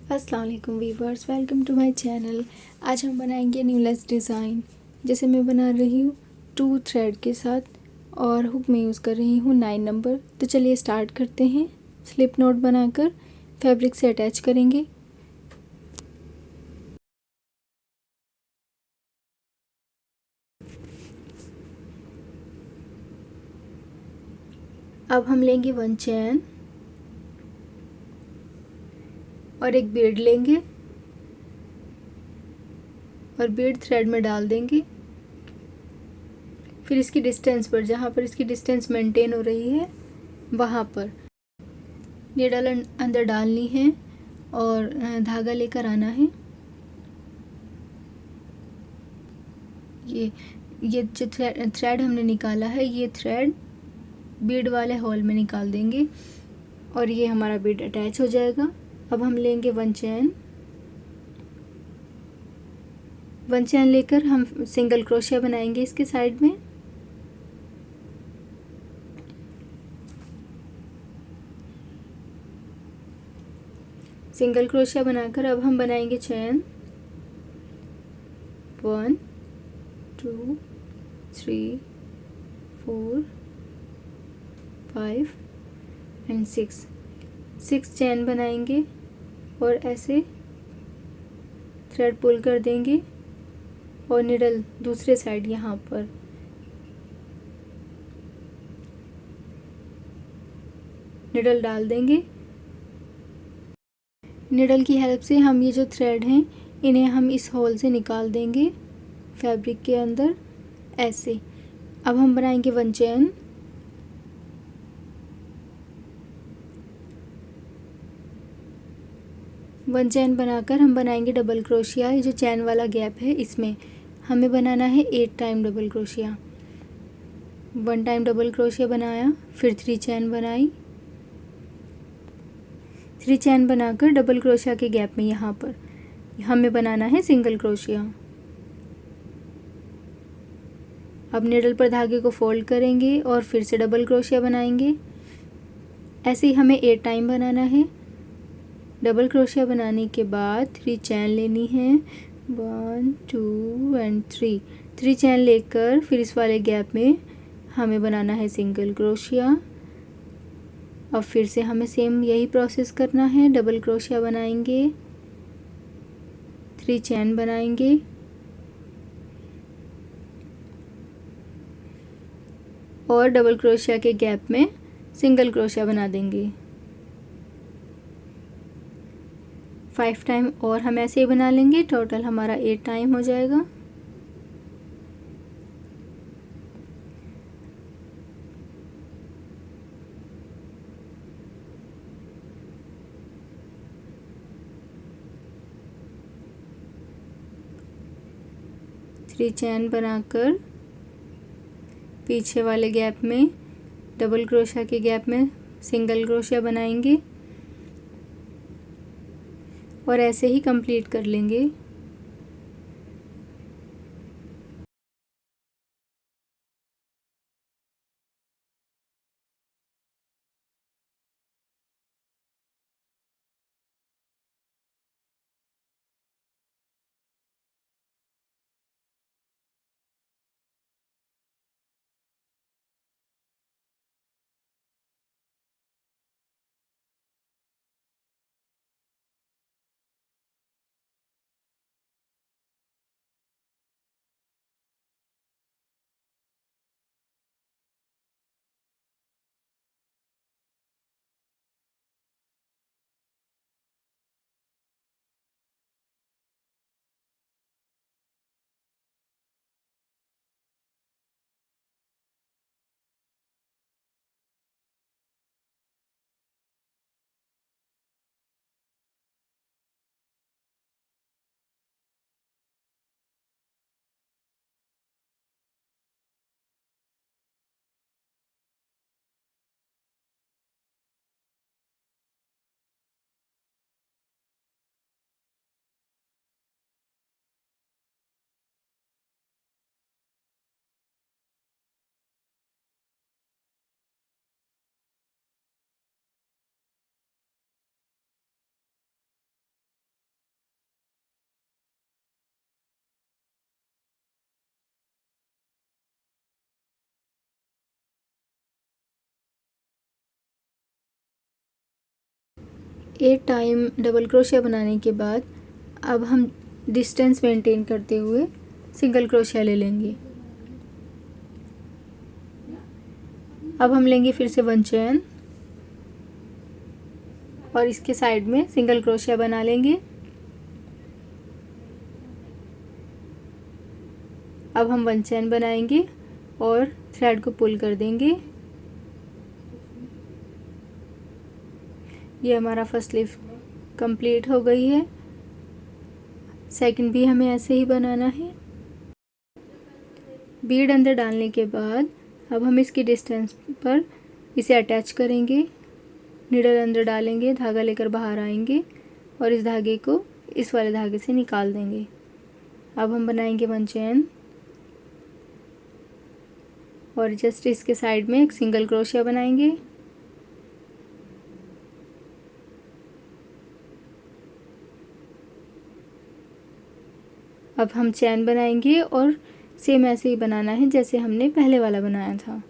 अस्सलाम वालेकुम viewers, welcome to my channel. आज हम बनाएंगे न्यूलेस डिज़ाइन। जैसे मैं बना रही हूँ 2 थ्रेड के साथ और हुक में यूज़ कर रही हूँ 9 नंबर। तो चलिए स्टार्ट करते हैं। स्लिप नोट बनाकर फैब्रिक से अटैच करेंगे। अब हम लेंगे 1 चैन और एक बीड लेंगे और बीड थ्रेड में डाल देंगे। फिर इसकी डिस्टेंस पर, जहाँ पर इसकी डिस्टेंस मेंटेन हो रही है, वहाँ पर नीडल अंदर डालनी है और धागा लेकर आना है। ये जो थ्रेड हमने निकाला है, ये थ्रेड बीड वाले होल में निकाल देंगे और ये हमारा बीड अटैच हो जाएगा। अब हम लेंगे 1 चैन लेकर हम सिंगल क्रोशिया बनाएंगे इसके साइड में। सिंगल क्रोशिया बनाकर अब हम बनाएंगे चैन 1 2 3 4 5 एंड 6 चैन बनाएंगे और ऐसे थ्रेड पुल कर देंगे और निडल दूसरे साइड यहाँ पर निडल डाल देंगे। निडल की हेल्प से हम ये जो थ्रेड हैं, इन्हें हम इस होल से निकाल देंगे फैब्रिक के अंदर ऐसे। अब हम बनाएंगे 1 चैन बनाकर हम बनाएंगे डबल क्रोशिया। ये जो चैन वाला गैप है, इसमें हमें बनाना है 8 time double crochet. 1 time double crochet बनाया, फिर 3 चैन बनाई, 3 चैन बनाकर डबल क्रोशिया के गैप में यहाँ पर हमें बनाना है सिंगल क्रोशिया। अब निडल पर धागे को फोल्ड करेंगे और फिर से डबल क्रोशिया बनाएंगे। ऐसे ही हमें 8 टाइम बनाना है। डबल क्रोशिया बनाने के बाद 3 चैन लेनी है, 1 2 एंड 3 चैन लेकर फिर इस वाले गैप में हमें बनाना है सिंगल क्रोशिया। अब फिर से हमें सेम यही प्रोसेस करना है। डबल क्रोशिया बनाएंगे, 3 चैन बनाएंगे और डबल क्रोशिया के गैप में सिंगल क्रोशिया बना देंगे। 5 टाइम और हम ऐसे ही बना लेंगे। टोटल हमारा 8 टाइम हो जाएगा। थ्री चैन बनाकर पीछे वाले गैप में डबल क्रोशिया के गैप में सिंगल क्रोशिया बनाएंगे और ऐसे ही कंप्लीट कर लेंगे। 8 टाइम डबल क्रोशिया बनाने के बाद अब हम डिस्टेंस मेंटेन करते हुए सिंगल क्रोशिया ले लेंगे। अब हम लेंगे फिर से 1 चेन और इसके साइड में सिंगल क्रोशिया बना लेंगे। अब हम 1 चेन बनाएंगे और थ्रेड को पुल कर देंगे। ये हमारा फर्स्ट लीफ कंप्लीट हो गई है। सेकंड भी हमें ऐसे ही बनाना है। बीड अंदर डालने के बाद अब हम इसकी डिस्टेंस पर इसे अटैच करेंगे। नीडल अंदर डालेंगे, धागा लेकर बाहर आएंगे और इस धागे को इस वाले धागे से निकाल देंगे। अब हम बनाएंगे 1 चेन और जस्ट इसके साइड में एक सिंगल क्रोशिया बनाएंगे। अब हम चैन बनाएंगे और सेम ऐसे ही बनाना है जैसे हमने पहले वाला बनाया था।